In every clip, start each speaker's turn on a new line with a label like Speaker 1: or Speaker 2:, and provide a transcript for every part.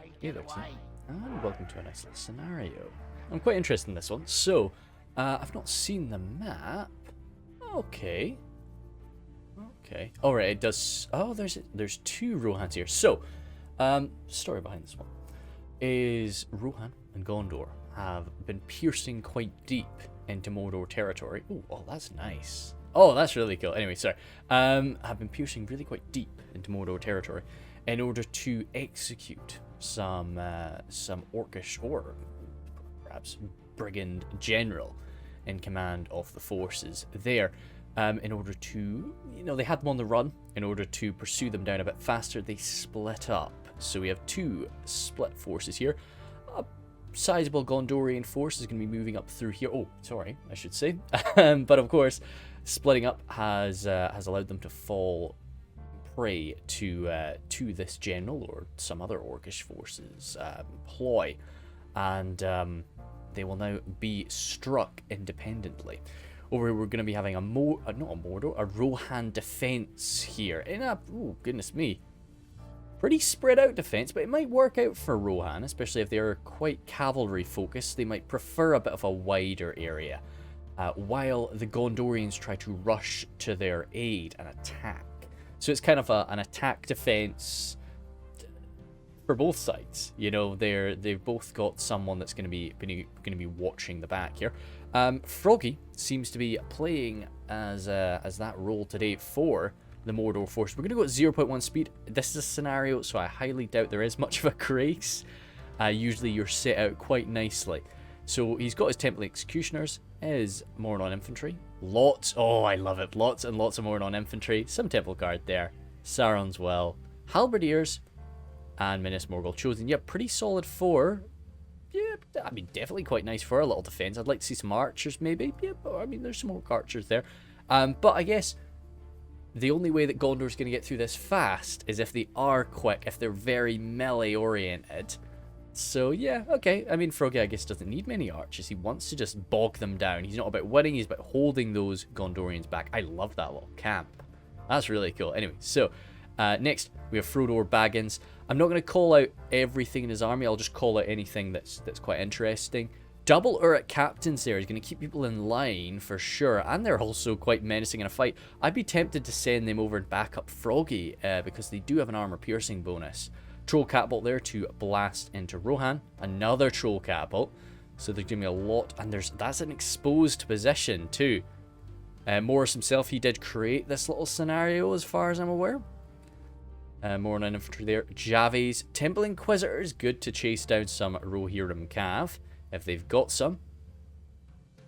Speaker 1: Hey there, team, and welcome to a nice little scenario. I'm quite interested in this one. So, I've not seen the map. Okay. Okay. Alright, it does... Oh, there's two Rohans here. So, story behind this one is Rohan and Gondor have been piercing quite deep into Mordor territory. Ooh, oh, that's nice. Oh, that's really cool. Anyway, sorry. Have been piercing really quite deep into Mordor territory in order to execute some Orcish or perhaps brigand general in command of the forces there. In order to, they had them on the run. In order to pursue them down a bit faster, they split up. So we have two split forces here. A sizable Gondorian force is going to be moving up through here. Oh, sorry, I should say. But of course, splitting up has allowed them to fall prey to this general or some other Orcish forces ploy, and they will now be struck independently. Over here, we're going to be having a Rohan defense here. Oh goodness me, pretty spread out defense, but it might work out for Rohan, especially if they're quite cavalry focused. They might prefer a bit of a wider area, while the Gondorians try to rush to their aid and attack. So it's kind of an attack defense for both sides. They've both got someone that's going to be watching the back here. Froggy seems to be playing as that role today for the Mordor force. We're going to go at 0.1 speed. This is a scenario, so I highly doubt there is much of a grace. Usually you're set out quite nicely. So he's got his Temple Executioners, his Mordor infantry. Oh, I love it. Lots and lots of Mordor infantry. Some Temple Guard there. Sauron's well. Halberdiers and Minas Morgul chosen. Yeah, pretty solid four. Yeah, I mean, definitely quite nice for a little defense. I'd like to see some archers maybe. Yeah, but I mean, there's some more archers there. But I guess the only way that Gondor's going to get through this fast is if they are quick, if they're very melee oriented. So yeah, okay. I mean, Froggy, I guess, doesn't need many archers. He wants to just bog them down. He's not about winning, he's about holding those Gondorians back. I love that little camp. That's really cool. Anyway, so next we have Frodor Baggins. I'm not going to call out everything in his army. I'll just call out anything that's quite interesting. Double Uruk captains there is going to keep people in line for sure, and they're also quite menacing in a fight. I'd be tempted to send them over and back up Froggy because they do have an armor piercing bonus. Troll catapult there to blast into Rohan. Another troll catapult. So they're giving me a lot, and that's an exposed position too. Morris himself, he did create this little scenario as far as I'm aware. More on infantry there. Javes, Temple Inquisitors, good to chase down some Rohirrim Cav if they've got some.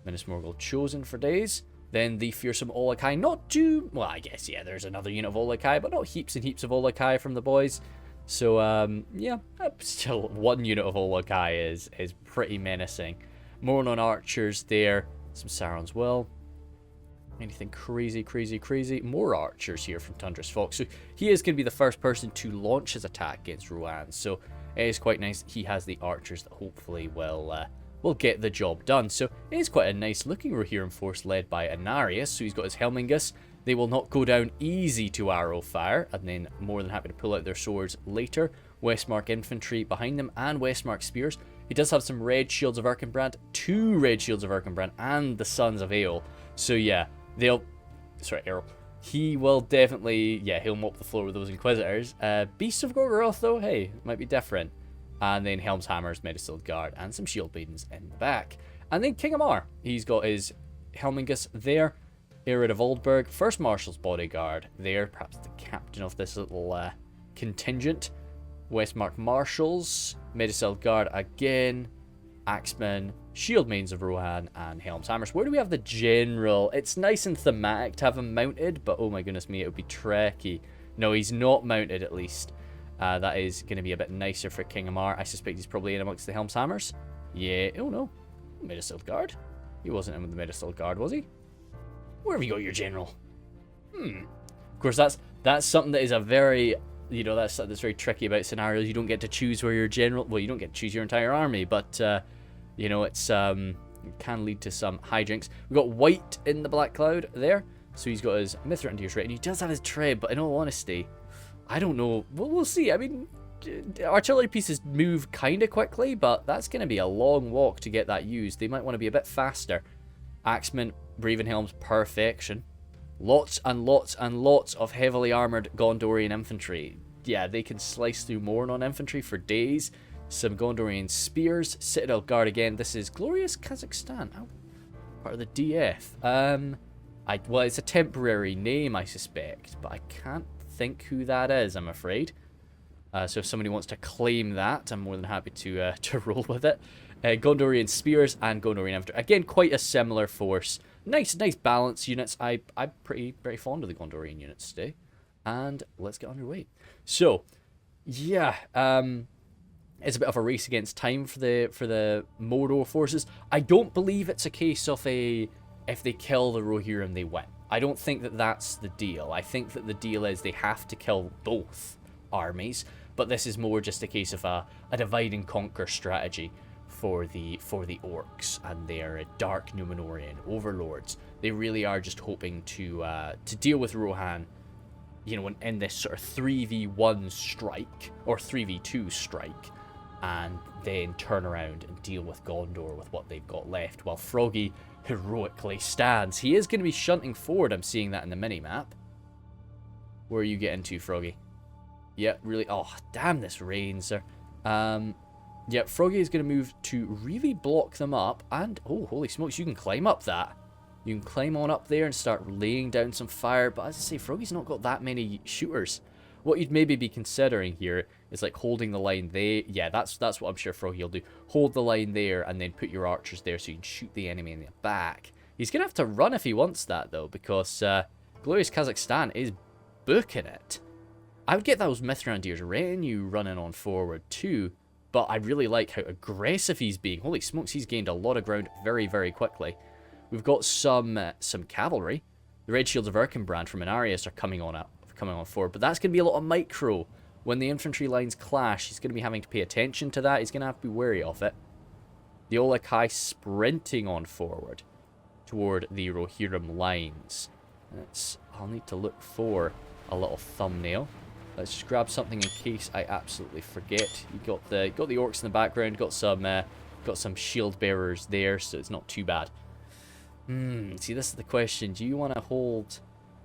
Speaker 1: Minas Morgul chosen for days. Then the fearsome Olokai, not too, well, I guess, yeah, there's another unit of Olokai, but not heaps and heaps of Olokai from the boys. So, yeah, still one unit of Olokai is pretty menacing. More on archers there. Some Sauron's well. Anything crazy, crazy, crazy? More archers here from Tundra's Fox. So he is going to be the first person to launch his attack against Rohan. So it is quite nice. He has the archers that hopefully will get the job done. So it is quite a nice looking Rohirrim force led by Anarius. So he's got his Helmingus. They will not go down easy to arrow fire, and then more than happy to pull out their swords later. Westmark infantry behind them and Westmark spears. He does have some red shields of Erkenbrand, 2 red shields of Erkenbrand, and the Sons of Eol. So yeah, Errol. He will definitely, he'll mop the floor with those Inquisitors. Beasts of Gorgoroth, though, hey, might be different. And then Helm's Hammers, Medicilled Guard, and some Shield Maidens in the back. And then King Amar, he's got his Helmingus there. Ered of Oldburg, First Marshal's Bodyguard there, perhaps the captain of this little contingent. Westmark Marshals, Medicilled Guard again, Axemen, Shield Maidens of Rohan, and Helm's Hammers. Where do we have the General? It's nice and thematic to have him mounted, but oh my goodness me, it would be tricky. No, he's not mounted at least. That is going to be a bit nicer for King Amar. I suspect he's probably in amongst the Helm's Hammers. Yeah, oh no, Medicilled Guard. He wasn't in with the Medicilled Guard, was he? Where have you got your general? Of course, that's something that is a very, that's very tricky about scenarios. You don't get to choose where your general. Well, you don't get to choose your entire army, but it's it can lead to some hijinks. We've got White in the Black Cloud there, so he's got his Mithra and Deer's and he does have his Tread, but in all honesty, I don't know. Well, we'll see. I mean, artillery pieces move kind of quickly, but that's going to be a long walk to get that used. They might want to be a bit faster. Axemen, Ravenhelm's perfection. Lots and lots and lots of heavily armoured Gondorian infantry. Yeah, they can slice through more non-infantry for days. Some Gondorian spears. Citadel Guard again. This is Glorious Kazakhstan. Oh, part of the DF. Well, it's a temporary name, I suspect, but I can't think who that is, I'm afraid. So if somebody wants to claim that, I'm more than happy to roll with it. Gondorian spears and Gondorian infantry. Again, quite a similar force. Nice balance units. I'm pretty fond of the Gondorian units today. And let's get underway. So, yeah, it's a bit of a race against time for the Mordor forces. I don't believe it's a case of if they kill the Rohirrim, they win. I don't think that that's the deal. I think that the deal is they have to kill both armies, but this is more just a case of a divide and conquer strategy for the Orcs and their dark Numenorian overlords. They really are just hoping to deal with Rohan, you know, in this sort of 3v1 strike or 3v2 strike, and then turn around and deal with Gondor with what they've got left, while Froggy heroically stands. He is going to be shunting forward. I'm seeing that in the mini-map. Where are you getting to, Froggy? Yeah, really. Oh, damn this rain, sir. Yeah, Froggy is going to move to really block them up. And, oh, holy smokes, you can climb up that. You can climb on up there and start laying down some fire. But as I say, Froggy's not got that many shooters. What you'd maybe be considering here is like holding the line there. Yeah, that's what I'm sure Froggy will do. Hold the line there and then put your archers there so you can shoot the enemy in the back. He's going to have to run if he wants that, though, because Glorious Kazakhstan is booking it. I would get those Mithrandier's retinue running on forward too, but I really like how aggressive he's being. Holy smokes, he's gained a lot of ground very, very quickly. We've got some cavalry. The Red Shields of Erkenbrand from Inarius are coming on forward, but that's going to be a lot of micro. When the infantry lines clash, he's going to be having to pay attention to that. He's going to have to be wary of it. The Olakai sprinting on forward toward the Rohirrim lines. I'll need to look for a little thumbnail. Let's just grab something in case I absolutely forget. You got the orcs in the background, got some shield bearers there, so it's not too bad. See, this is the question. Do you want to hold...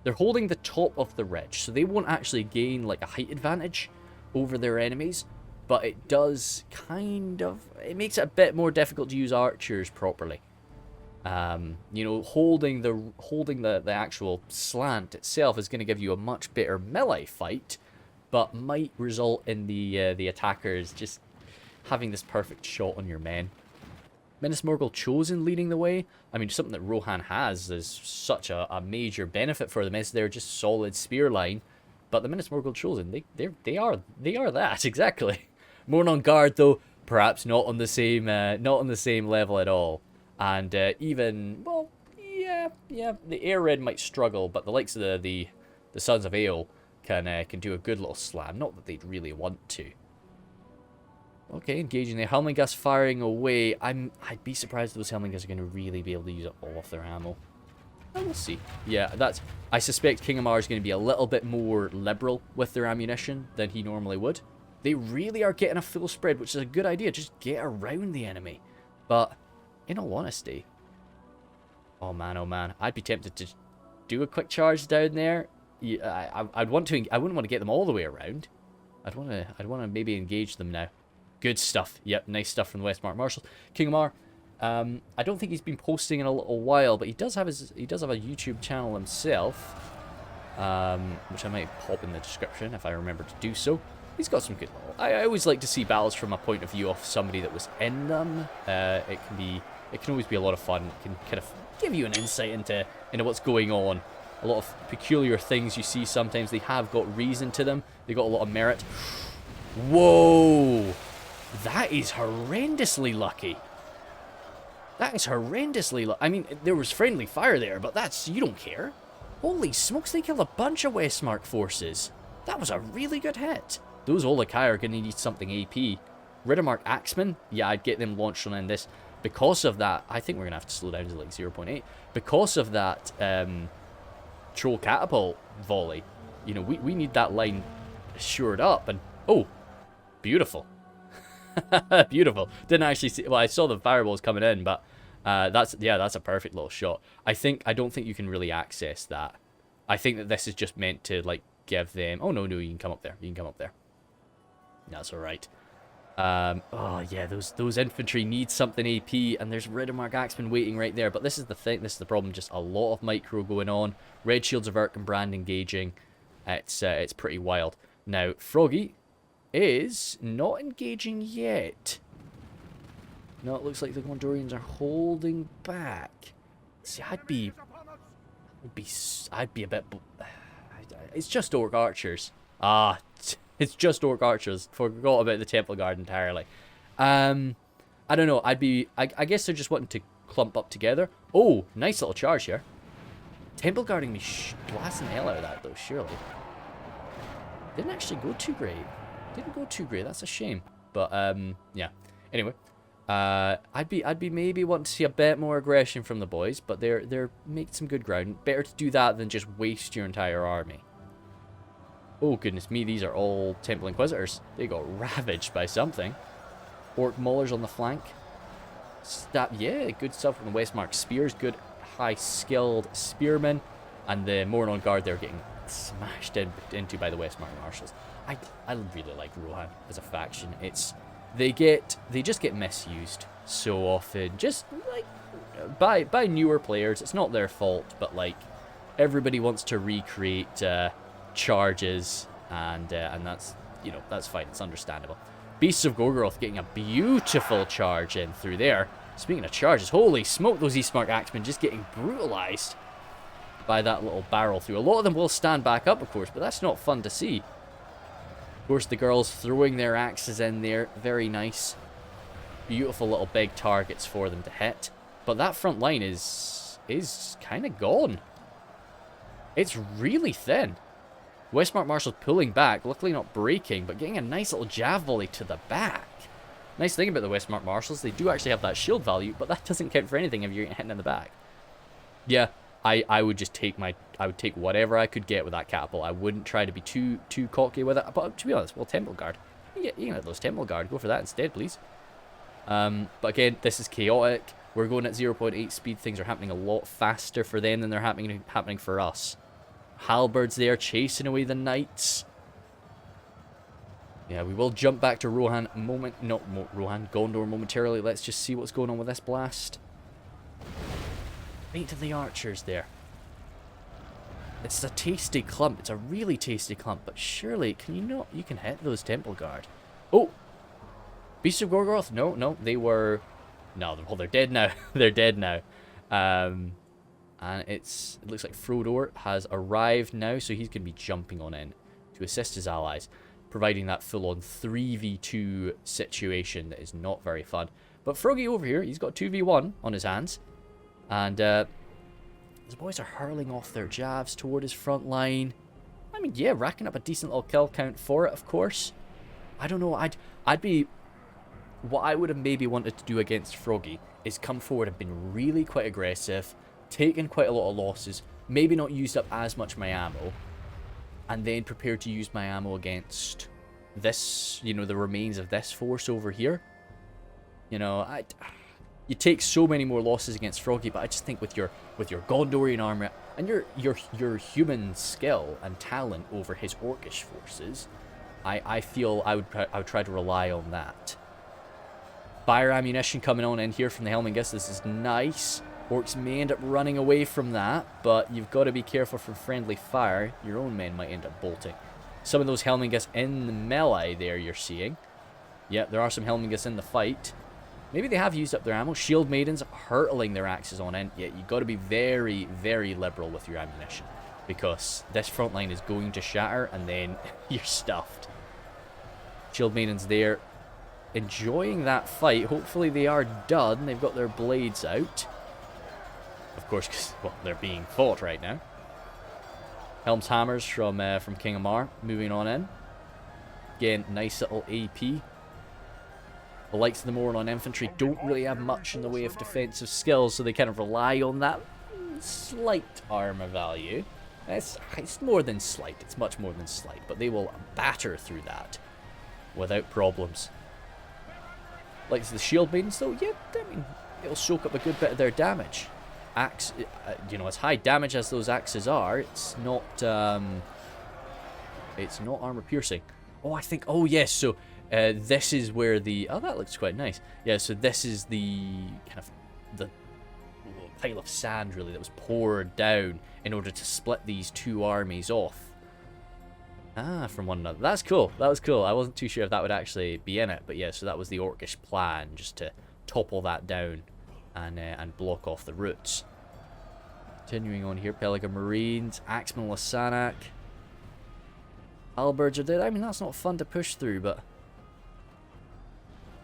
Speaker 1: They're holding the top of the ridge, so they won't actually gain like a height advantage over their enemies, but it does kind of... It makes it a bit more difficult to use archers properly. You know, holding the actual slant itself is going to give you a much better melee fight, but might result in the attackers just having this perfect shot on your men. Minas Morgul Chosen leading the way. I mean, something that Rohan has is such a major benefit for them is they're just solid spear line. But the Minas Morgul Chosen, they are that exactly. More on guard though, perhaps not on the same level at all. And even, well, yeah, the Air Red might struggle, but the likes of the Sons of Ale can do a good little slam. Not that they'd really want to. Okay, engaging the Helmingas firing away. I'd be surprised if those Helmingas are going to really be able to use up all of their ammo. Well, we'll see. Yeah, I suspect King Amar is going to be a little bit more liberal with their ammunition than he normally would. They really are getting a full spread, which is a good idea. Just get around the enemy. But, in all honesty... Oh man, I'd be tempted to do a quick charge down there. Yeah, I wouldn't want to get them all the way around. I'd want to maybe engage them now. Good stuff. Yep, nice stuff from the Westmark Marshals. King Amar, I don't think he's been posting in a little while, but he does have a YouTube channel himself, which I might pop in the description if I remember to do so. He's got some good. I always like to see battles from a point of view of somebody that was in them. It can always be a lot of fun. It can kind of give you an insight into what's going on. A lot of peculiar things you see sometimes. They have got reason to them. They got a lot of merit. Whoa! That is horrendously lucky. That is horrendously lucky. I mean, there was friendly fire there, but you don't care. Holy smokes, they killed a bunch of Westmark forces. That was a really good hit. Those Olakai are going to need something AP. Riddermark Axemen, yeah, I'd get them launched on in this. Because of that, I think we're going to have to slow down to like 0.8. Because of that Troll Catapult volley, you know, we need that line shored up. And, oh, beautiful. Beautiful. Didn't actually see... Well, I saw the fireballs coming in, but that's a perfect little shot. I don't think you can really access that. I think that this is just meant to, like, give them... Oh, no, you can come up there. You can come up there. That's alright. Oh, yeah, those infantry need something AP, and there's Riddermark Axeman waiting right there. But this is the thing. This is the problem. Just a lot of micro going on. Red Shields of Erkenbrand engaging. It's pretty wild. Now, Froggy is not engaging yet. No, it looks like the Gondorians are holding back. See, I'd be a bit... It's just Orc Archers. It's just Orc Archers. Forgot about the Temple Guard entirely. I don't know. I guess they're just wanting to clump up together. Oh, nice little charge here. Temple Guarding me blasting the hell out of that, though, surely. Didn't actually go too great. Didn't go too great. That's a shame. But, yeah. Anyway. I'd be maybe wanting to see a bit more aggression from the boys, but they're making some good ground. Better to do that than just waste your entire army. Oh, goodness me, these are all Temple Inquisitors. They got ravaged by something. Orc Maulers on the flank. Yeah, good stuff from the Westmark Spears. Good, high-skilled spearmen. And the Mordor Guard, they're getting smashed into by the Westmark Marshals. I really like Rohan as a faction. They just get misused so often. Just, like, by newer players. It's not their fault, but, like, everybody wants to recreate... charges, and that's, that's fine. It's understandable. Beasts of Gorgoroth getting a beautiful charge in through there. Speaking of charges, holy smoke, those Eastmark Axemen just getting brutalized by that little barrel through. A lot of them will stand back up, of course, but that's not fun to see. Of course, the girls throwing their axes in there. Very nice. Beautiful little big targets for them to hit. But that front line is kind of gone. It's really thin. Westmark Marshals pulling back, luckily not breaking, but getting a nice little jav volley to the back. Nice thing about the Westmark Marshals, they do actually have that shield value, but that doesn't count for anything if you're getting hit in the back. Yeah, I would just take whatever I could get with that catapult. I wouldn't try to be too cocky with it. But to be honest, well, Temple Guard. You can have those Temple Guard. Go for that instead, please. But again, this is chaotic. We're going at 0.8 speed. Things are happening a lot faster for them than they're happening for us. Halberds there, chasing away the knights. Yeah, we will jump back to Rohan Gondor momentarily. Let's just see what's going on with this blast. Right to the archers there. It's a tasty clump. It's a really tasty clump. But surely, you can hit those Temple Guard. Oh! Beasts of Gorgoroth? No, they were... No, well, they're dead now. They're dead now. And it looks like Frodor has arrived now, so he's going to be jumping on in to assist his allies, providing that full-on 3v2 situation that is not very fun. But Froggy over here, he's got 2v1 on his hands, and the boys are hurling off their jabs toward his front line. I mean, yeah, racking up a decent little kill count for it, of course. I don't know, I'd be... What I would have maybe wanted to do against Froggy is come forward and been really quite aggressive, taken quite a lot of losses, maybe not used up as much of my ammo, and then prepared to use my ammo against this, the remains of this force over here. You take so many more losses against Froggy, but I just think with your Gondorian armor and your human skill and talent over his Orcish forces, I feel I would try to rely on that. Fire ammunition coming on in here from the Helmingus. This is nice. Orcs may end up running away from that, but you've got to be careful from friendly fire. Your own men might end up bolting. Some of those Helmingus in the melee there you're seeing. Yeah, there are some Helmingus in the fight. Maybe they have used up their ammo. Shield Maidens hurtling their axes on in. Yeah, you've got to be very, very liberal with your ammunition, because this front line is going to shatter and then you're stuffed. Shield Maidens there, enjoying that fight. Hopefully they are done. They've got their blades out. Of course, because, well, they're being fought right now. Helm's Hammers from King Amar, moving on in. Again, nice little AP. The likes of the Mordor infantry don't really have much in the way of defensive skills, so they kind of rely on that slight armor value. It's more than slight, it's much more than slight, but they will batter through that. without problems. Like the shield maidens though, yeah, I mean, it'll soak up a good bit of their damage. Axe, you know, as high damage as those axes are, it's not armor piercing. Oh, I think, oh yes, so this is where the, oh, that looks quite nice. Yeah, so this is the kind of the pile of sand really that was poured down in order to split these two armies off. From one another. That's cool. That was cool. I wasn't too sure if that would actually be in it, but yeah, so that was the Orcish plan, just to topple that down and block off the routes. Continuing on here, Pelican Marines, Axeman Lasanak. Halberds are dead. I mean, that's not fun to push through, but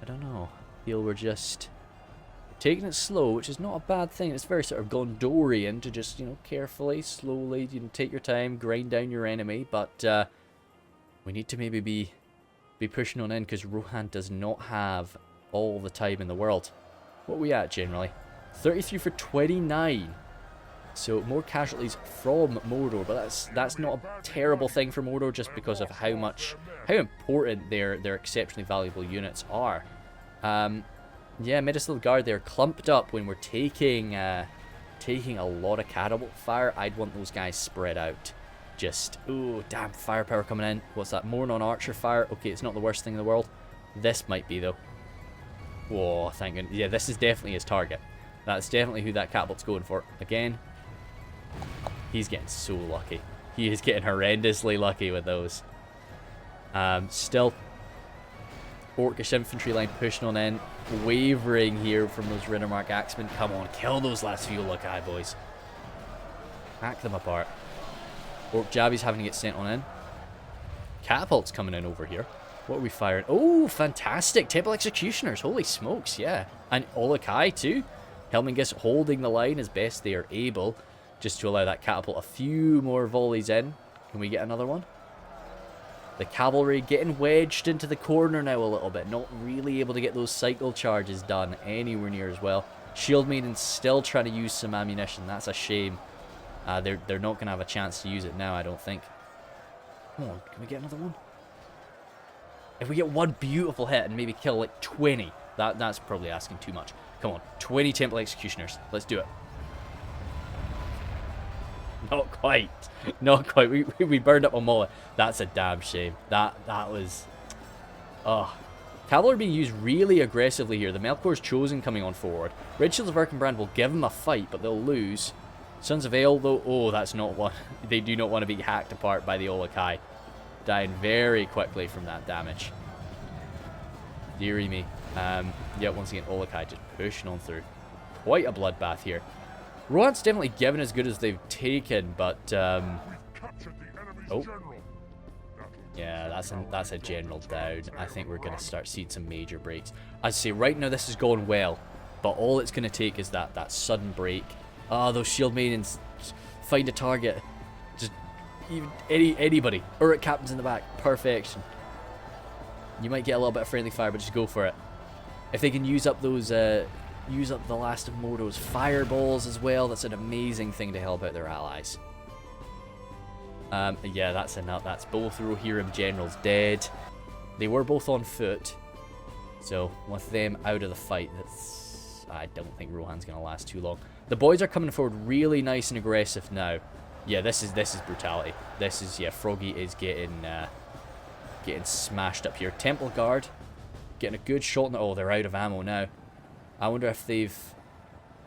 Speaker 1: I don't know. I feel we're just taking it slow, which is not a bad thing. It's very sort of Gondorian to just, you know, carefully, slowly, you know, take your time, grind down your enemy, but we need to maybe be pushing on in because Rohan does not have all the time in the world. What are we at generally? 33 for 29. So more casualties from Mordor, but that's not a terrible thing for Mordor just because of how important their exceptionally valuable units are. Yeah, Medicinal Guard, they're clumped up when we're taking a lot of catapult fire. I'd want those guys spread out. Just, ooh, damn, firepower coming in. What's that? More non-archer fire. Okay, it's not the worst thing in the world. This might be, though. Whoa, thank goodness. Yeah, this is definitely his target. That's definitely who that catapult's going for. Again, he's getting so lucky. He is getting horrendously lucky with those. Still, Orcish infantry line pushing on in. Wavering here from those Riddermark Axemen. Come on, kill those last few Ulakai boys. Hack them apart. Orc Jabby's having to get sent on in. Catapult's coming in over here. What are we firing? Oh, fantastic. Temple Executioners. Holy smokes, yeah. And Ulakai too. Helmingus holding the line as best they are able, just to allow that catapult a few more volleys in. Can we get another one? The cavalry getting wedged into the corner now a little bit. Not really able to get those cycle charges done anywhere near as well. Shield Maiden's still trying to use some ammunition. That's a shame. They're not going to have a chance to use it now, I don't think. Come on, can we get another one? If we get one beautiful hit and maybe kill like 20, that's probably asking too much. Come on, 20 Temple Executioners. Let's do it. Not quite. Not quite. We burned up a mullet. That's a damn shame. That was... Oh. Cavalry being used really aggressively here. The Melkor's Chosen coming on forward. Red Shields of Erkenbrand will give them a fight, but they'll lose. Sons of Ale, though... Oh, that's not one. They do not want to be hacked apart by the Ulakai. Dying very quickly from that damage. Deary me. Yeah, once again, Ulakai just pushing on through. Quite a bloodbath here. Rohan's definitely given as good as they've taken, but... Oh. Yeah, that's a general down. I think we're going to start seeing some major breaks. I'd say right now this is going well, but all it's going to take is that sudden break. Ah, those Shield Maidens. Find a target. Just even anybody. Uruk Captain's in the back. Perfection. You might get a little bit of friendly fire, but just go for it. If they can use up those... use up the last of Mordor's fireballs as well. That's an amazing thing to help out their allies. Yeah, that's enough. That's both Rohirrim generals dead. They were both on foot. So, with them out of the fight, I don't think Rohan's going to last too long. The boys are coming forward really nice and aggressive now. Yeah, this is brutality. This is, yeah, Froggy is getting smashed up here. Temple Guard, getting a good shot. Oh, they're out of ammo now. I wonder if they've...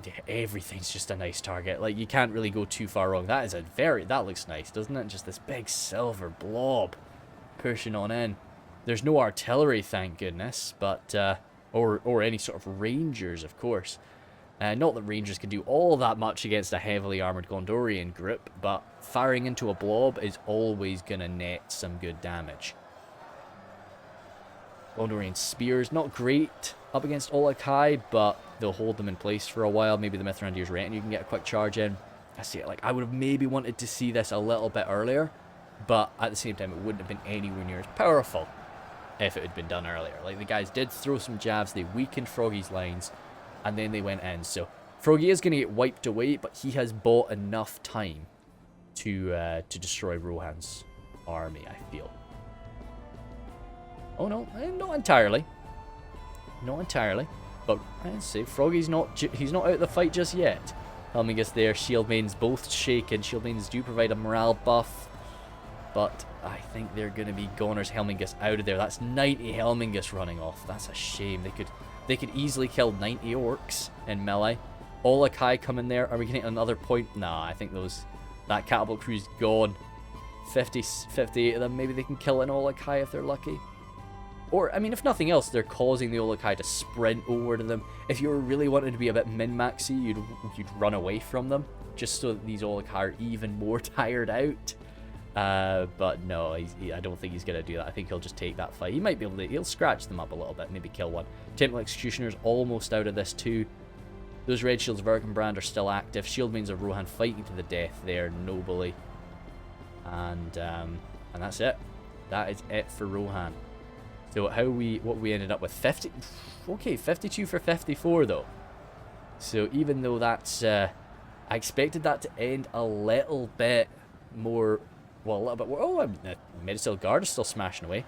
Speaker 1: Yeah, everything's just a nice target. Like, you can't really go too far wrong. That is a very... That looks nice, doesn't it? Just this big silver blob pushing on in. There's no artillery, thank goodness, but... or any sort of rangers, of course. Not that rangers can do all that much against a heavily armoured Gondorian group, but firing into a blob is always going to net some good damage. Gondorian spears, not great up against Ulakai, but they'll hold them in place for a while. Maybe the Mithrandir's retinue can get a quick charge in. I see it. Like, I would have maybe wanted to see this a little bit earlier, but at the same time, it wouldn't have been anywhere near as powerful if it had been done earlier. Like, the guys did throw some jabs, they weakened Froggy's lines, and then they went in. So Froggy is going to get wiped away, but he has bought enough time to destroy Rohan's army, I feel. Oh no, not entirely. Not entirely. But I'd say Froggy's he's not out of the fight just yet. Helmingus there, Shield Maiden's both shaken. Shield Maidens do provide a morale buff. But I think they're going to be Goners Helmingus out of there. That's 90 Helmingus running off. That's a shame. They could easily kill 90 Orcs in melee. Olakai come in there. Are we getting another point? Nah, I think that catapult crew's gone. 58 of them. Maybe they can kill an Olakai if they're lucky. Or, I mean, if nothing else, they're causing the Olakai to sprint over to them. If you were really wanting to be a bit min-maxy, you'd run away from them. Just so that these Olakai are even more tired out. But no, I don't think he's going to do that. I think he'll just take that fight. He might be able to... He'll scratch them up a little bit, maybe kill one. Temple Executioner's almost out of this too. Those Red Shields of Erkenbrand are still active. Shield Maidens of Rohan fighting to the death there, nobly. And that's it. That is it for Rohan. So what we ended up with 50, okay, 52 for 54 though. So even though that's, I expected that to end a little bit more, well, a little bit more. Oh, the Medicil Guard is still smashing away,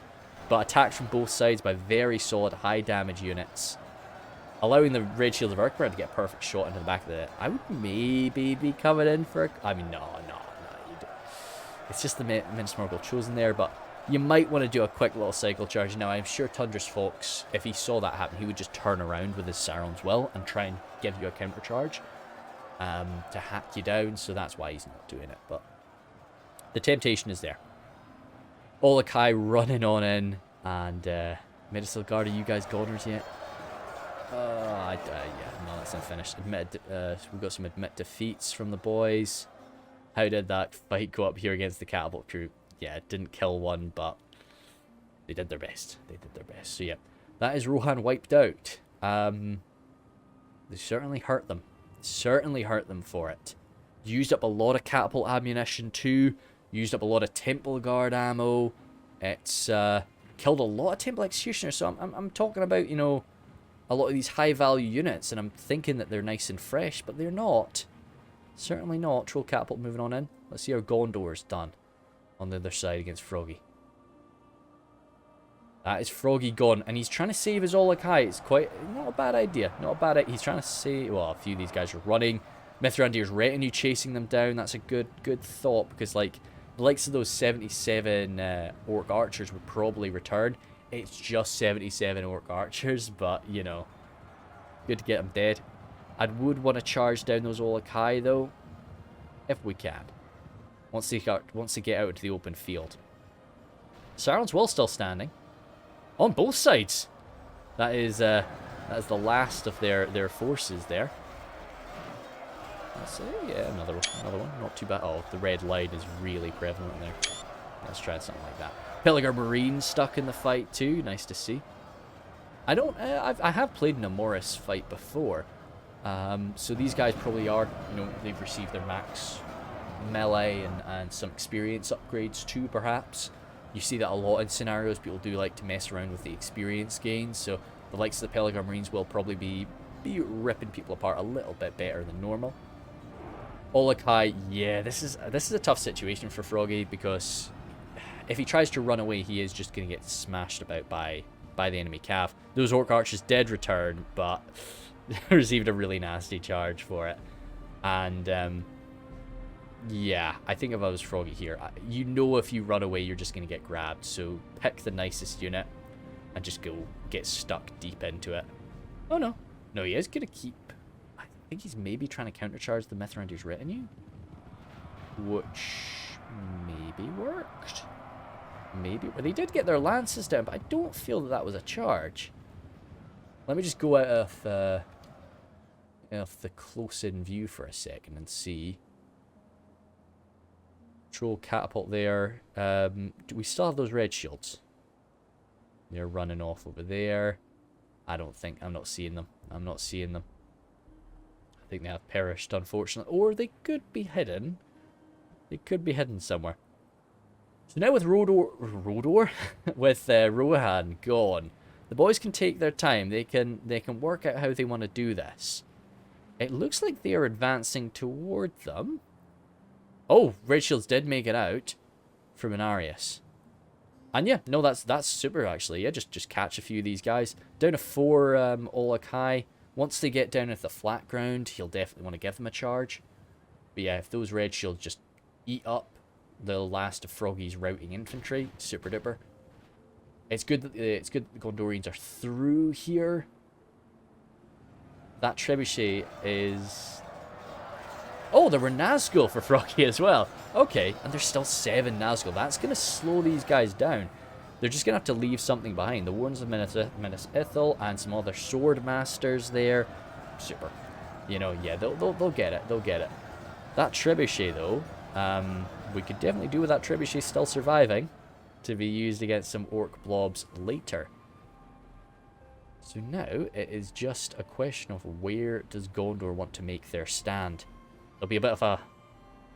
Speaker 1: but attacked from both sides by very solid high damage units, allowing the Red Shield of Erkenbrand to get a perfect shot into the back of the. I would maybe be coming in for. I mean, no, you don't. It's just the Minsmorgul chosen there, but. You might want to do a quick little cycle charge. Now, I'm sure Tundra's Fox, if he saw that happen, he would just turn around with his Sauron's Will and try and give you a counter charge to hack you down. So that's why he's not doing it. But the temptation is there. Olakai running on in. And Medicil Guard, are you guys Goners yet? Yeah, no, that's unfinished. We've got some admit defeats from the boys. How did that fight go up here against the Catapult crew? Yeah, it didn't kill one, but they did their best. They did their best. So yeah, that is Rohan wiped out. They certainly hurt them. Certainly hurt them for it. Used up a lot of catapult ammunition too. Used up a lot of Temple Guard ammo. It's killed a lot of Temple Executioners. So I'm talking about, you know, a lot of these high value units, and I'm thinking that they're nice and fresh, but they're not. Certainly not. Troll Catapult moving on in. Let's see how Gondor's done on the other side against Froggy. That is Froggy gone, and he's trying to save his Olakai. It's quite not a bad idea. Not a bad idea. He's trying to save. Well, a few of these guys are running. Mithrandir's retinue chasing them down. That's a good thought, because like the likes of those 77 Orc archers would probably return. It's just 77 Orc archers, but you know, good to get them dead. I would want to charge down those Olakai though, if we can. Once they get out into the open field. Sauron's Will still standing. On both sides. That is the last of their forces there. Let's see, yeah, another one. Not too bad. Oh, the red line is really prevalent there. Let's try something like that. Pellagar Marine stuck in the fight too. Nice to see. I have played in a Morris fight before. So these guys probably are, you know, they've received their max melee and some experience upgrades too, perhaps. You see that a lot in scenarios. People do like to mess around with the experience gains, so the likes of the Pellagar Marines will probably be ripping people apart a little bit better than normal. Olakai, yeah, this is a tough situation for Froggy, because if he tries to run away, he is just going to get smashed about by the enemy cav. Those Orc Archers did return, but received a really nasty charge for it. And yeah, I think if I was Froggy here, you know, if you run away, you're just going to get grabbed. So pick the nicest unit and just go get stuck deep into it. Oh, no. No, he is going to keep... I think he's maybe trying to countercharge the Mithrandir's retinue, which maybe worked. Maybe. Well, they did get their lances down, but I don't feel that was a charge. Let me just go out of the close-in view for a second and see... Troll Catapult there. Do we still have those red shields? They're running off over there. I'm not seeing them. I'm not seeing them. I think they have perished, unfortunately. Or they could be hidden. They could be hidden somewhere. So now with Mordor, with Rohan gone, the boys can take their time. They can work out how they want to do this. It looks like they are advancing toward them. Oh, Red Shields did make it out from Inarius. And yeah, no, that's super actually. Yeah, just catch a few of these guys. Down to 4 Olokai. Once they get down at the flat ground, he'll definitely want to give them a charge. But yeah, if those red shields just eat up the last of Froggy's routing infantry, super duper. It's good that the Gondorians are through here. That trebuchet is... Oh, there were Nazgul for Froggy as well. Okay, and there's still 7 Nazgul. That's going to slow these guys down. They're just going to have to leave something behind. The Wardens of Minas Ithil and some other sword masters there. Super. You know, yeah, they'll get it. They'll get it. That trebuchet, though, we could definitely do with that trebuchet still surviving to be used against some orc blobs later. So now it is just a question of where does Gondor want to make their stand. There'll be a bit of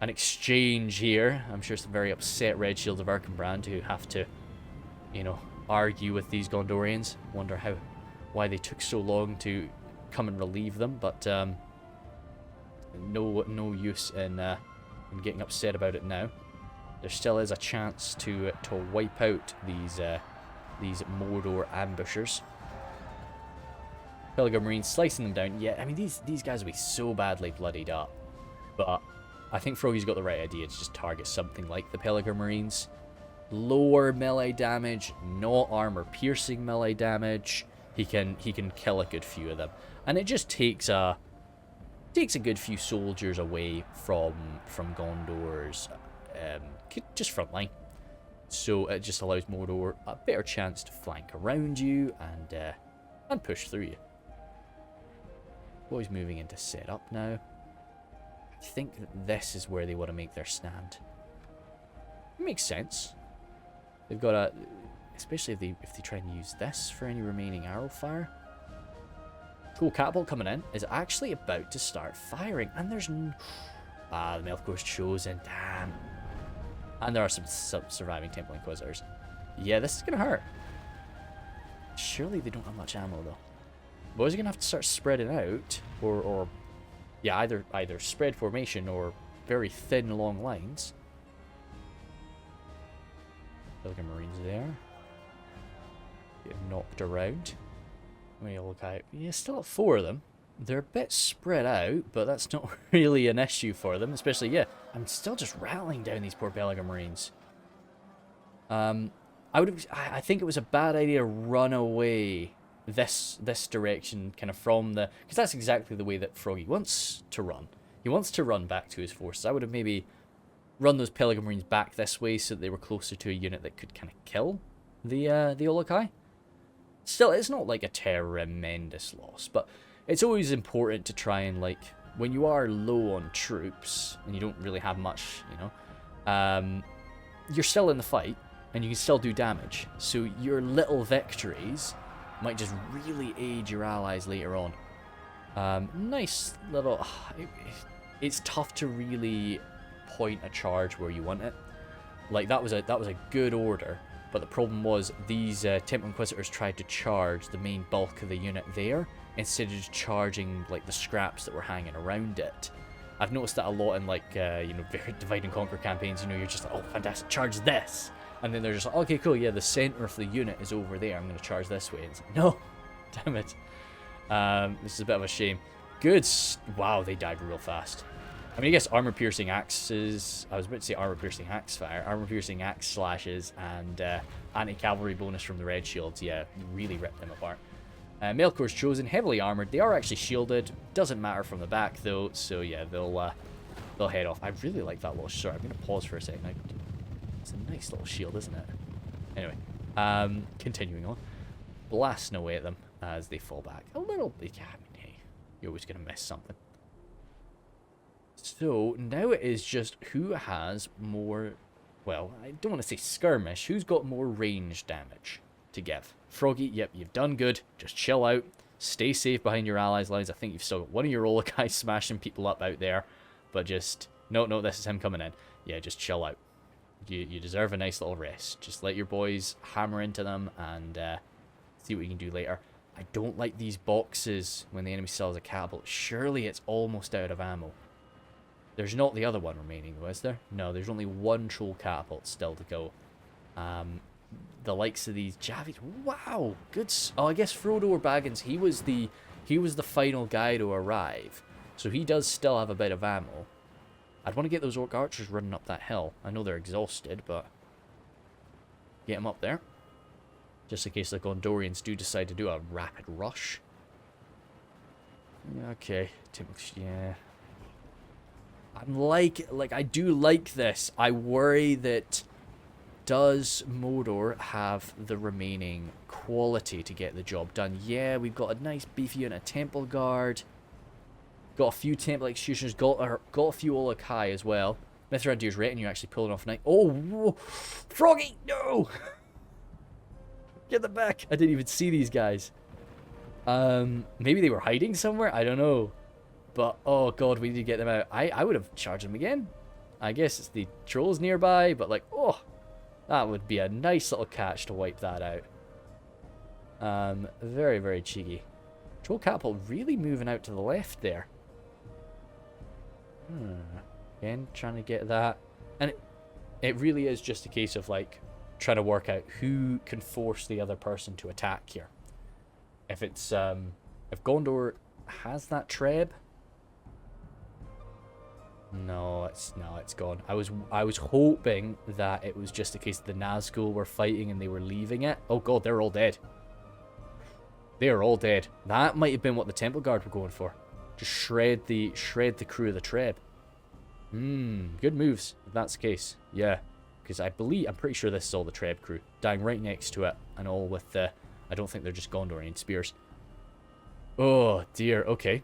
Speaker 1: an exchange here. I'm sure some very upset Red Shields of Erkenbrand who have to, you know, argue with these Gondorians. Wonder why they took so long to come and relieve them, but no use in getting upset about it now. There still is a chance to wipe out these Mordor ambushers. Pelargir Marines slicing them down. Yeah, I mean these guys will be so badly bloodied up. But I think Froggy's got the right idea to just target something like the Pelargir Marines. Lower melee damage, not armor piercing melee damage. He can kill a good few of them. And it just takes a good few soldiers away from Gondor's just front line. So it just allows Mordor a better chance to flank around you and push through you. Boys moving into setup now. I think that this is where they want to make their stand. It makes sense. They've got especially if they try and use this for any remaining arrow fire. Cool, catapult coming in is actually about to start firing, and there's the Melkor's chosen, damn. And there are some surviving Temple Inquisitors. Yeah, this is gonna hurt. Surely they don't have much ammo though. Boys are gonna have to start spreading out, or yeah, either spread formation or very thin long lines. Pilgrim Marines there. Getting knocked around. When you look out, yeah, still at 4 of them. They're a bit spread out, but that's not really an issue for them. Especially, yeah, I'm still just rattling down these poor Pelargir Marines. I think it was a bad idea to run away this direction, kind of from the, because that's exactly the way that Froggy wants to run. He wants to run back to his forces. I would have maybe run those Pelargir Marines back this way so that they were closer to a unit that could kind of kill the Olokai. Still, it's not like a tremendous loss, but it's always important to try and, like, when you are low on troops and you don't really have much, you know, you're still in the fight and you can still do damage. So your little victories might just really aid your allies later on. Nice little... It's tough to really point a charge where you want it. Like, that was a good order. But the problem was these Temple Inquisitors tried to charge the main bulk of the unit there instead of just charging like the scraps that were hanging around it. I've noticed that a lot in like you know, very divide and conquer campaigns. You know, you're just like, oh fantastic, charge this, and then they're just like, okay cool, yeah, the center of the unit is over there, I'm going to charge this way. And it's like, no, damn it. This is a bit of a shame. Good. Wow, they died real fast. I mean, I guess armor-piercing axes... I was about to say armor-piercing axe fire. Armor-piercing axe slashes and anti-cavalry bonus from the red shields. Yeah, really ripped them apart. Melkor's chosen, heavily armored. They are actually shielded. Doesn't matter from the back, though. So, yeah, they'll head off. I really like that little... Sorry, I'm going to pause for a second. It's a nice little shield, isn't it? Anyway, continuing on. Blasting away at them as they fall back. A little bit... Yeah, I mean, hey, you're always going to miss something. So, now it is just who has more, well, I don't want to say skirmish, who's got more range damage to give. Froggy, yep, you've done good, just chill out, stay safe behind your allies' lines. I think you've still got one of your Olokai smashing people up out there, but just, no, this is him coming in. Yeah, just chill out. You deserve a nice little rest. Just let your boys hammer into them and see what you can do later. I don't like these boxes when the enemy sells a catapult. Surely it's almost out of ammo. There's not the other one remaining, though, is there? No, there's only one troll catapult still to go. the likes of these Javis. Wow, good. Oh, I guess Frodo or Baggins, he was the final guy to arrive, so he does still have a bit of ammo. I'd want to get those orc archers running up that hill. I know they're exhausted, but get them up there, just in case the Gondorians do decide to do a rapid rush. Okay, yeah. I'm like I do like this. I worry that, does Mordor have the remaining quality to get the job done? Yeah, we've got a nice beefy unit, a temple guard. Got a few temple executioners. Got a few Olokai as well. Mithrandir's retinue actually pulling off night. Oh, whoa. Froggy, no! Get them back. I didn't even see these guys. Maybe they were hiding somewhere. I don't know. But, oh god, we need to get them out. I would have charged them again. I guess it's the trolls nearby, but like, oh, that would be a nice little catch to wipe that out. Very, very cheeky. Troll catapult really moving out to the left there. Again, trying to get that. And it really is just a case of like trying to work out who can force the other person to attack here. If it's if Gondor has that treb. No, it's gone. I was hoping that it was just a case the Nazgul were fighting and they were leaving it. Oh god, they're all dead. They are all dead. That might have been what the Temple Guard were going for. Just shred the crew of the treb. Good moves, if that's the case. Yeah. Because I'm pretty sure this is all the treb crew. Dying right next to it. And all with the, I don't think they're just Gondorian spears. Oh dear, okay.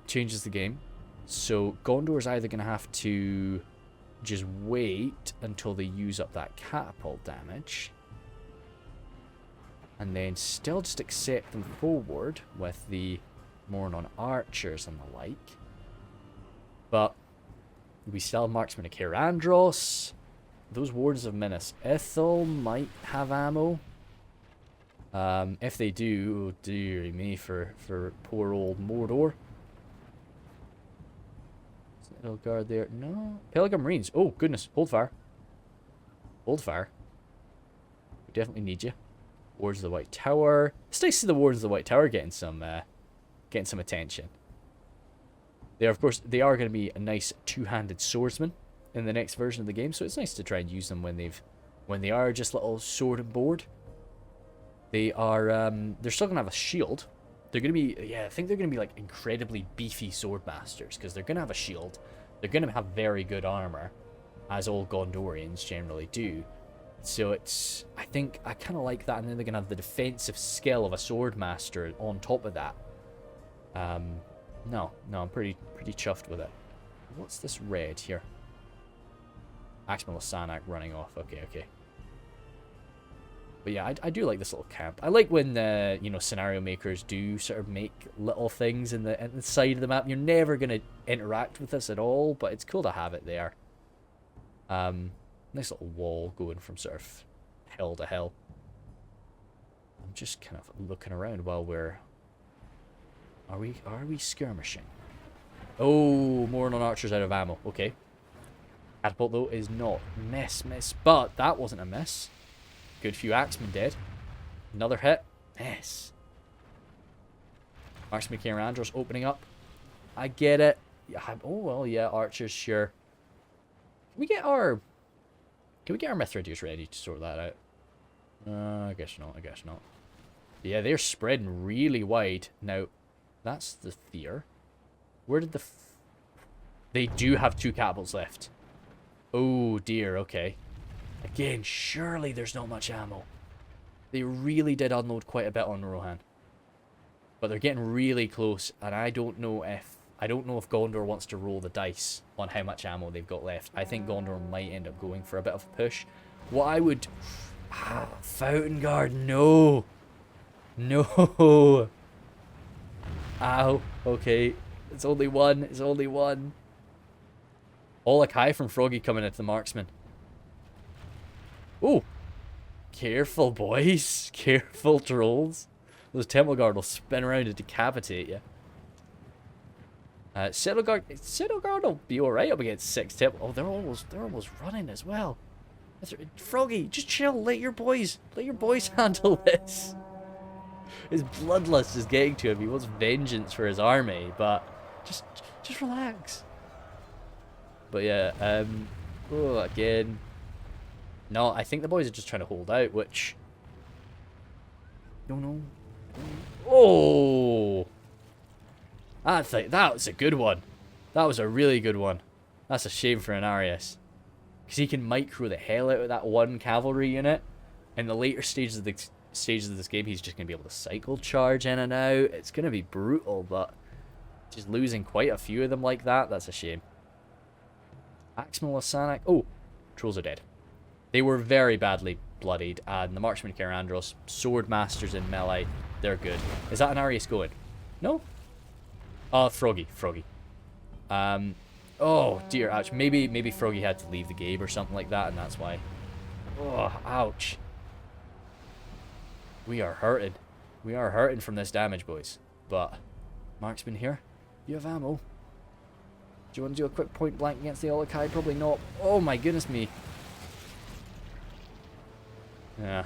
Speaker 1: Changes the game. So Gondor's either going to have to just wait until they use up that catapult damage. And then still just accept them forward with the Mornon archers and the like. But we still have marksmen of Kerandros. Those wardens of Minas Ithil might have ammo. If they do, oh dear me for poor old Mordor. Little guard there. No. Pelican Marines. Oh, goodness. Hold fire. Hold fire. We definitely need you. Wards of the White Tower. It's nice to see the Wards of the White Tower getting some attention. They are, of course, they are going to be a nice two-handed swordsman in the next version of the game, so it's nice to try and use them when they are just little sword and board. They are they're still going to have a shield. They're going to be, yeah, I think they're going to be like incredibly beefy swordmasters because they're going to have a shield. They're going to have very good armor, as all Gondorians generally do. So it's, I think, I kind of like that. And then they're going to have the defensive skill of a swordmaster on top of that. No, I'm pretty chuffed with it. What's this red here? Axmal Sanak running off. Okay. But yeah, I do like this little camp. I like when scenario makers do sort of make little things in the side of the map. You're never gonna interact with this at all, but it's cool to have it there. Nice little wall going from sort of hill to hill. I'm just kind of looking around while we're. Are we skirmishing? Oh, Mornon archers out of ammo. Okay. Catapult though is not miss, but that wasn't a miss. Good few axemen dead. Another hit. Yes. Marksman Kerandros opening up. I get it. Yeah, oh well, yeah, archers, sure. Can we get our Mithridius ready to sort that out? I guess not. Yeah, they're spreading really wide. Now, that's the fear. Where did they do have 2 catapults left. Oh dear, okay. Again, surely there's not much ammo. They really did unload quite a bit on Rohan. But they're getting really close, and I don't know if Gondor wants to roll the dice on how much ammo they've got left. I think Gondor might end up going for a bit of a push. What I would... Fountain Guard, no! No! Ow, okay. It's only one. Olokai from Froggy coming into the marksman. Oh! Careful, boys. Careful, trolls. Those Temple Guard will spin around and decapitate you. Settle Guard will be alright up against 6 Temple. Oh, they're almost running as well. Froggy, just chill. Let your boys handle this. His bloodlust is getting to him. He wants vengeance for his army, but just relax. But yeah, oh, again. No, I think the boys are just trying to hold out, which... No. Oh! That was a good one. That was a really good one. That's a shame for Anarius. Because he can micro the hell out of that one cavalry unit. In the later stages of this game, he's just going to be able to cycle charge in and out. It's going to be brutal, but just losing quite a few of them like that, that's a shame. Axmal Lasanak. Oh, trolls are dead. They were very badly bloodied, and the Marksmen of Carandros, sword masters in melee, they're good. Is that Anarius going? No? Oh, Froggy. Oh, dear, ouch. Maybe Froggy had to leave the game or something like that, and that's why. Oh, ouch. We are hurting. We are hurting from this damage, boys. But, Marksman here, you have ammo. Do you want to do a quick point blank against the Olokai? Probably not. Oh my goodness me. Yeah.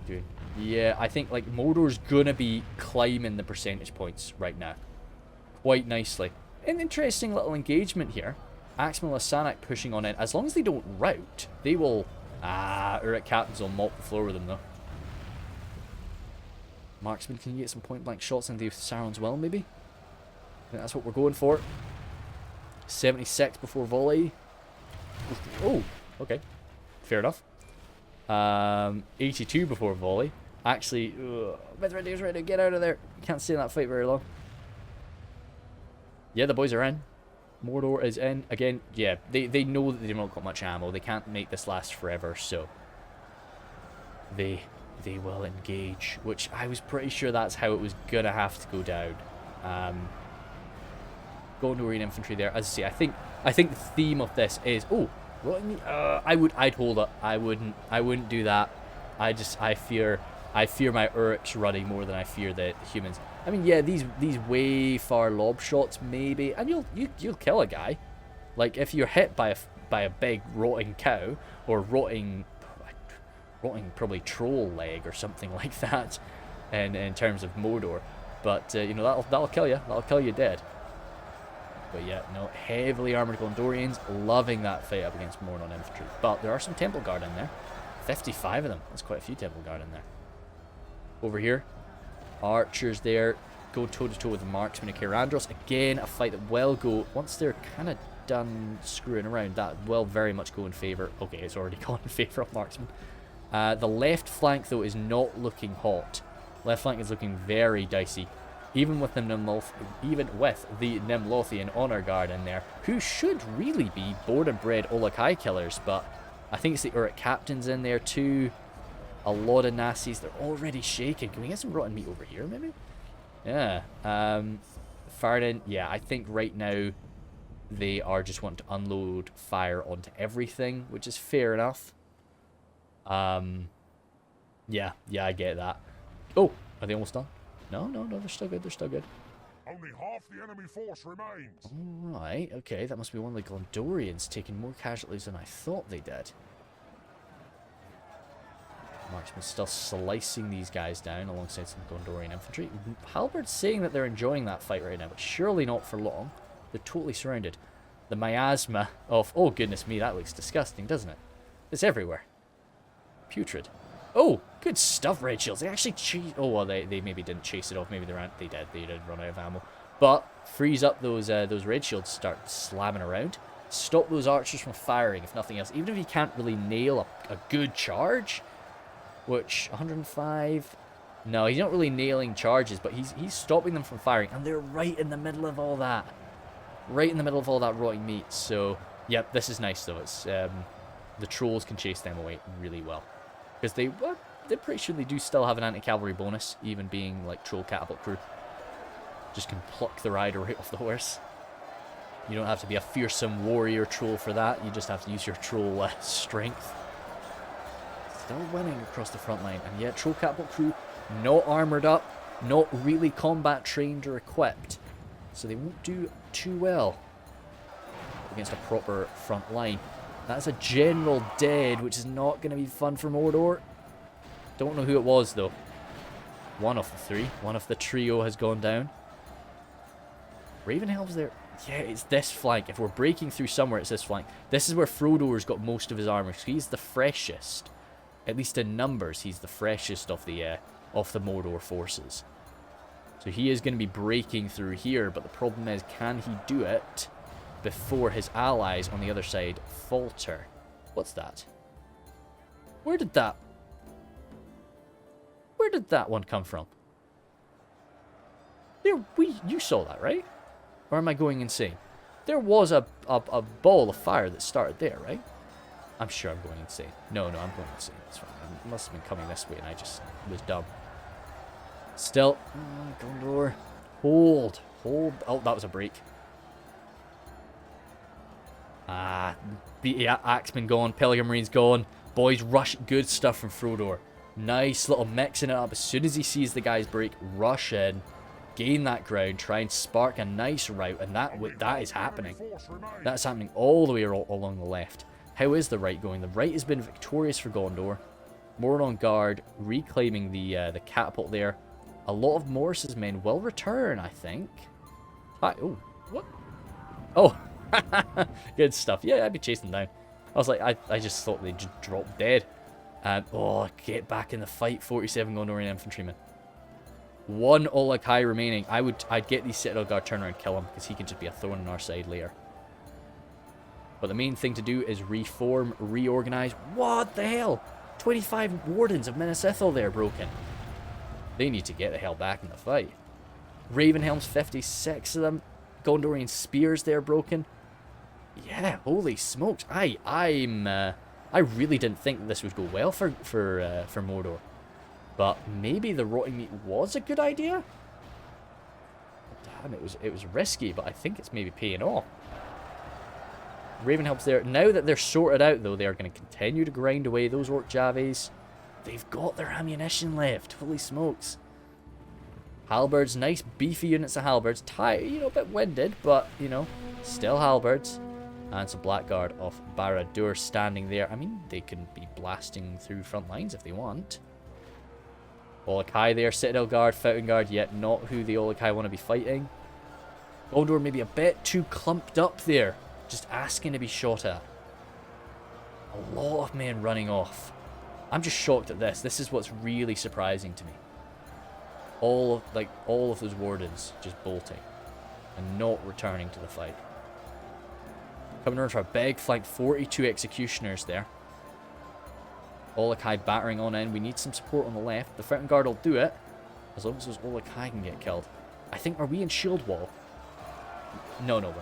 Speaker 1: Dude. Yeah, I think like Mordor's gonna be climbing the percentage points right now. Quite nicely. An interesting little engagement here. Axmal Lasanak pushing on in. As long as they don't rout, they will... Uruk captains will mop the floor with them though. Marksman, can you get some point blank shots into Sauron's well maybe? I think that's what we're going for. 76 before volley. Oh, okay. Fair enough. 82 before volley. Actually, Mithridate's ready to get out of there. Can't stay in that fight very long. Yeah, the boys are in. Mordor is in. Again, yeah, they know that they've not got much ammo. They can't make this last forever, so they will engage, which I was pretty sure that's how it was gonna have to go down. Gondorian infantry there. As I say, I think the theme of this is I'd hold up. I wouldn't do that. I fear my Urks running more than I fear the humans. I mean, yeah, these way far lob shots maybe, and you'll kill a guy. Like if you're hit by a big rotting cow or rotting probably troll leg or something like that, in terms of Mordor. But you know that'll kill you. That'll kill you dead. But yeah, no, heavily armored Gondorians, loving that fight up against Mordor infantry. But there are some Temple Guard in there. 55 of them. That's quite a few Temple Guard in there. Over here, archers there, go toe-to-toe with the Marksmen of Carandros. Again, a fight that will go, once they're kind of done screwing around, that will very much go in favour. Okay, it's already gone in favour of Marksmen. The left flank, though, is not looking hot. Left flank is looking very dicey. Even with the Nimlothian Honor Guard in there, who should really be born and bred Olokai killers, but I think it's the Uruk captains in there too. A lot of Nazis, they're already shaking. Can we get some rotten meat over here, maybe? Yeah. Faradin, yeah, I think right now they are just wanting to unload fire onto everything, which is fair enough. Yeah, I get that. Oh, are they almost done? No, they're still good,
Speaker 2: Only half the enemy force remains.
Speaker 1: Alright, okay, that must be one of the Gondorians taking more casualties than I thought they did. Marksman's still slicing these guys down alongside some Gondorian infantry. Halberd's saying that they're enjoying that fight right now, but surely not for long. They're totally surrounded. The miasma of... Oh, goodness me, that looks disgusting, doesn't it? It's everywhere. Putrid. Oh, good stuff, Red Shields. They actually chase... Oh, well, they maybe didn't chase it off. Maybe they did. They did run out of ammo. But freeze up those Red Shields, start slamming around. Stop those archers from firing, if nothing else. Even if you can't really nail a good charge, which 105... No, he's not really nailing charges, but he's stopping them from firing. And they're right in the middle of all that. Right in the middle of all that rotting meat. So, yep, this is nice, though. It's the trolls can chase them away really well. Because they're pretty sure they do still have an anti-cavalry bonus, even being like troll catapult crew. Just can pluck the rider right off the horse. You don't have to be a fearsome warrior troll for that. You just have to use your troll strength. Still winning across the front line. And yet, troll catapult crew, not armoured up, not really combat trained or equipped. So they won't do too well against a proper front line. That's a general dead, which is not going to be fun for Mordor. Don't know who it was, though. One of the three. One of the trio has gone down. Ravenhelm's there. Yeah, it's this flank. If we're breaking through somewhere, it's this flank. This is where Frodo's got most of his armor. So he's the freshest. At least in numbers, he's the freshest of the Mordor forces. So he is going to be breaking through here, but the problem is, can he do it before his allies on the other side falter? What's that? Where did that one come from? You saw that, right? Or am I going insane? There was a ball of fire that started there, right? I'm sure I'm going insane. No, I'm going insane. It's fine. I must have been coming this way and I just was dumb. Still. Gondor. Hold. Oh, that was a break. Axeman gone. Pelican Marine's gone. Boys, rush. Good stuff from Frodor. Nice little mixing it up. As soon as he sees the guys break, rush in. Gain that ground. Try and spark a nice rout. And that is happening. That's happening all the way along the left. How is the right going? The right has been victorious for Gondor. More on guard. Reclaiming the catapult there. A lot of Morris's men will return, I think. Oh, what? Oh, good stuff. Yeah, I'd be chasing them down. I was like, I just thought they'd just drop dead. Get back in the fight, 47 Gondorian infantrymen. One Olakai remaining. I'd get these Citadel Guard, turn around, kill him, because he can just be a thorn on our side later. But the main thing to do is reform, reorganize. What the hell? 25 Wardens of Minas Ithil there broken. They need to get the hell back in the fight. Ravenhelm's 56 of them. Gondorian spears there broken. Yeah, holy smokes. I really didn't think this would go well for Mordor. But maybe the rotting meat was a good idea? Damn, it was risky, but I think it's maybe paying off. Ravenhelm's there. Now that they're sorted out, though, they are going to continue to grind away those Orc Javies. They've got their ammunition left. Holy smokes. Halberds, nice beefy units of halberds. A bit winded, but, still halberds. And some Blackguard of Barad-dûr standing there. I mean, they can be blasting through front lines if they want. Olakai there, Citadel Guard, Fountain Guard, yet not who the Olakai want to be fighting. Gondor maybe a bit too clumped up there. Just asking to be shot at. A lot of men running off. I'm just shocked at this. This is what's really surprising to me. All of those wardens just bolting and not returning to the fight. Coming around for a big flank, 42 executioners there. Olakai battering on in. We need some support on the left. The Fountain Guard will do it as long as those Olakai can get killed. I think, are we in shield wall? No, we're not.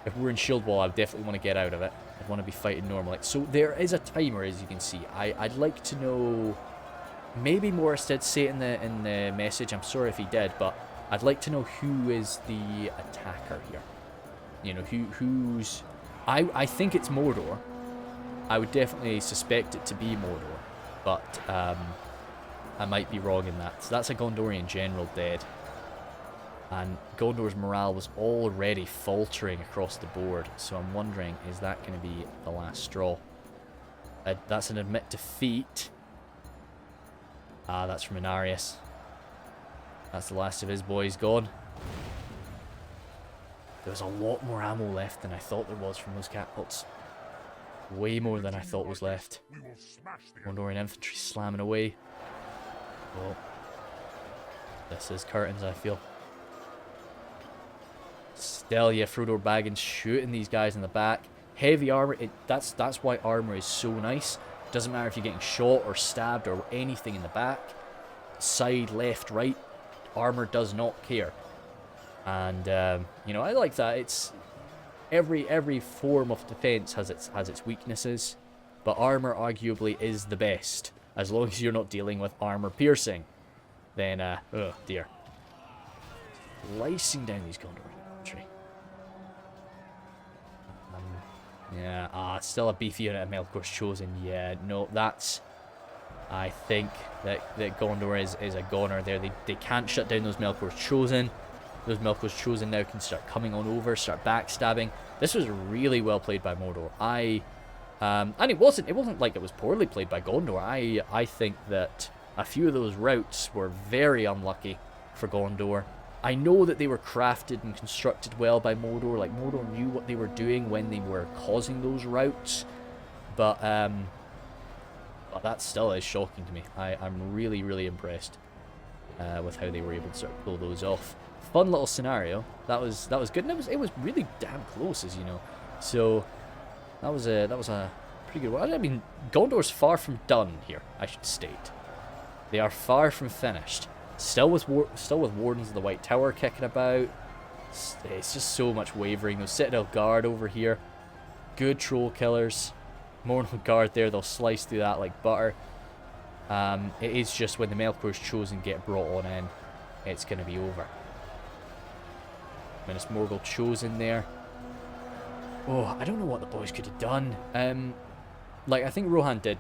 Speaker 1: If we're in shield wall, I definitely want to get out of it. I want to be fighting normally. So there is a timer, as you can see. I'd like to know. Maybe Morris did say it in the message. I'm sorry if he did, but I'd like to know who is the attacker here. Who's. I think it's Mordor. I would definitely suspect it to be Mordor, but I might be wrong in that. So that's a Gondorian general dead. And Gondor's morale was already faltering across the board, so I'm wondering, is that going to be the last straw? That's an admit defeat. That's from Inarius. That's the last of his boys gone. There was a lot more ammo left than I thought there was from those catapults. Way more than I thought was left. Gondorian infantry slamming away. Well, this is curtains, I feel. Still, yeah, Frodor Baggins shooting these guys in the back. Heavy armor, that's why armor is so nice. Doesn't matter if you're getting shot or stabbed or anything in the back. Side, left, right. Armor does not care. And, I like that. It's every form of defense has its weaknesses. But armor arguably is the best. As long as you're not dealing with armor piercing. Then, oh dear. Slicing down these Gondor infantry. Yeah, still a beefy unit of Melkor's Chosen. Yeah, no, that's... I think that Gondor is a goner there. They can't shut down those Melkor's Chosen. Those Melkor's Chosen now can start coming on over, start backstabbing. This was really well played by Mordor. And it wasn't like it was poorly played by Gondor. I think that a few of those routes were very unlucky for Gondor. I know that they were crafted and constructed well by Mordor. Like, Mordor knew what they were doing when they were causing those routes. But that still is shocking to me. I'm really, really impressed with how they were able to sort of pull those off. Fun little scenario. That was good, and it was really damn close, as you know. So that was a pretty good one. I mean, Gondor's far from done here, I should state. They are far from finished. Still with Wardens of the White Tower kicking about. It's just so much wavering. Those Citadel Guard over here. Good troll killers. Mortal Guard there. They'll slice through that like butter. It is just when the Melkor's Chosen get brought on in, it's going to be over. Minas Morgul Chosen there. Oh, I don't know what the boys could have done. Like, I think Rohan did.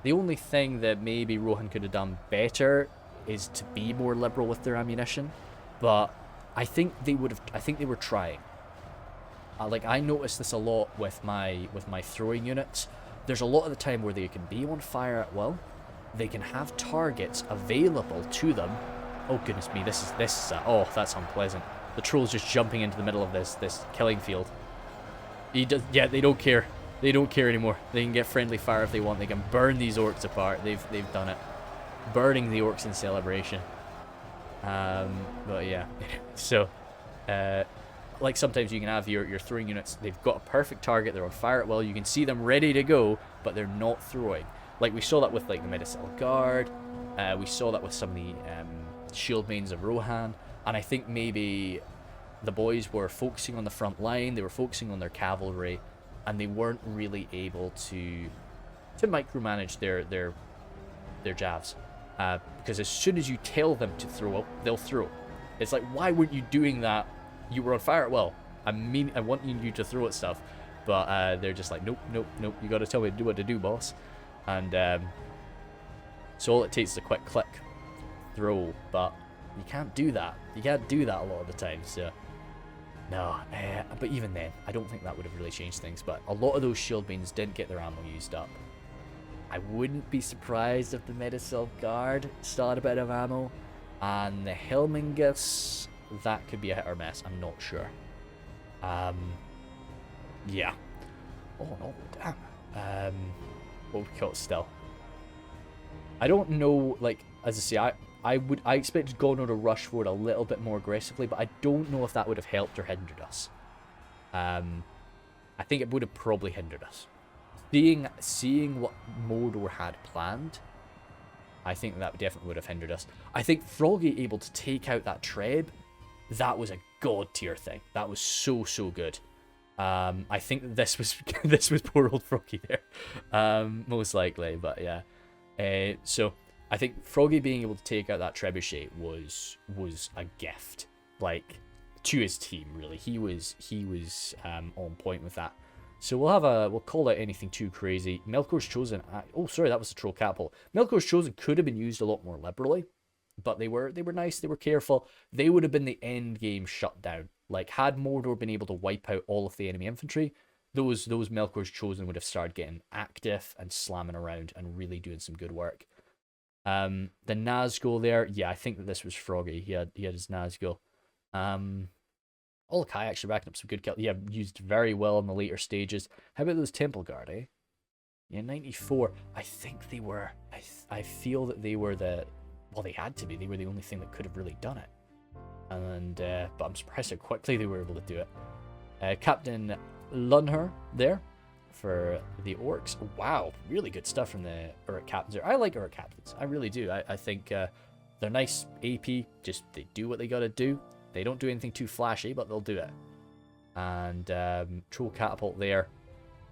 Speaker 1: The only thing that maybe Rohan could have done better is to be more liberal with their ammunition, but I think they would have. I think they were trying. Like, I noticed this a lot with my throwing units. There's a lot of the time where they can be on fire at will. They can have targets available to them. Oh goodness me, this is oh, that's unpleasant. The troll's just jumping into the middle of this killing field. Yeah, they don't care. They don't care anymore. They can get friendly fire if they want. They can burn these orcs apart. They've done it. Burning the orcs in celebration. But yeah. So, like, sometimes you can have your throwing units. They've got a perfect target. They're on fire at will. You can see them ready to go, but they're not throwing. Like, we saw that with, like, the Medicel Guard. We saw that with some of the shield mains of Rohan. And I think maybe the boys were focusing on the front line. They were focusing on their cavalry, and they weren't really able to micromanage their javs. Because as soon as you tell them to throw, they'll throw. It's like, why weren't you doing that? You were on fire at will. I want you to throw at stuff. But they're just like, nope. You got to tell me to do what to do, boss. And so all it takes is a quick click, throw. But you can't do that. You can't do that a lot of the time. So no. But even then, I don't think that would have really changed things. But a lot of those shield mains didn't get their ammo used up. I wouldn't be surprised if the Medicel Guard still had a bit of ammo. And the Helmingus, that could be a hit or miss. I'm not sure. Yeah. Oh no, damn. What would we call it still? I don't know, like, as I say, I expected Gondor to rush forward a little bit more aggressively, but I don't know if that would have helped or hindered us. I think it would have probably hindered us. Seeing what Mordor had planned, I think that definitely would have hindered us. I think Froggy able to take out that Treb, that was a god tier thing. That was so good. I think this was this was poor old Froggy there, most likely. But yeah, so I think Froggy being able to take out that trebuchet was a gift, like, to his team. Really, he was on point with that. So we'll call out anything too crazy. Melkor's Chosen. Oh, sorry, that was the troll catapult. Melkor's Chosen could have been used a lot more liberally, but they were nice. They were careful. They would have been the end game shutdown. Like, had Mordor been able to wipe out all of the enemy infantry, those Melkor's Chosen would have started getting active and slamming around and really doing some good work. The Nazgul there, yeah, I think that this was Froggy. He had his Nazgul. Olokai actually racking up some good kills. Yeah, used very well in the later stages. How about those Temple Guard, eh? Yeah, 94. I think they were... I feel that they were the... Well, they had to be. They were the only thing that could have really done it. And but I'm surprised how quickly they were able to do it. Captain Lunher there for the Orcs. Wow, really good stuff from the Uruk Captains there. I like Uruk Captains. I really do. I think they're nice AP. Just, they do what they gotta do. They don't do anything too flashy, but they'll do it. And Troll Catapult there.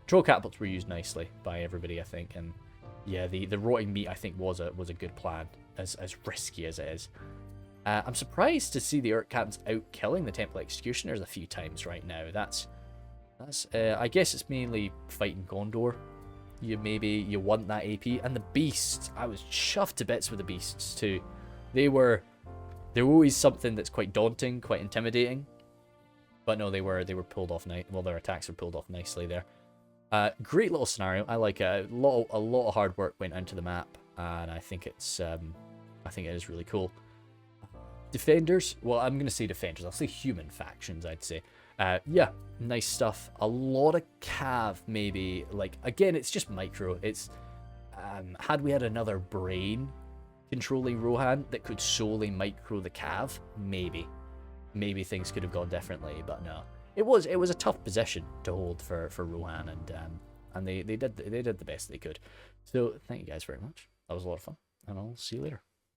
Speaker 1: Troll Catapults were used nicely by everybody, I think. And yeah, the rotting meat, I think, was a good plan, as risky as it is. I'm surprised to see the Uruk Captains out killing the Temple Executioners a few times right now. That's I guess it's mainly fighting Gondor. You want that AP. And the Beasts, I was chuffed to bits with the Beasts too. They were They're always something that's quite daunting, quite intimidating. But no, they were pulled off nice. Well, their attacks were pulled off nicely there. Great little scenario. I like it. A lot of hard work went into the map, and I think it is really cool. Defenders. Well, I'm gonna say defenders. I'll say human factions. I'd say. Yeah, nice stuff. A lot of cav, maybe. Like again, it's just micro. It's had we had another brain controlling Rohan that could solely micro the cav, maybe things could have gone differently. But no, it was a tough position to hold for Rohan, and they did the best they could. So thank you guys very much. That was a lot of fun, and I'll see you later.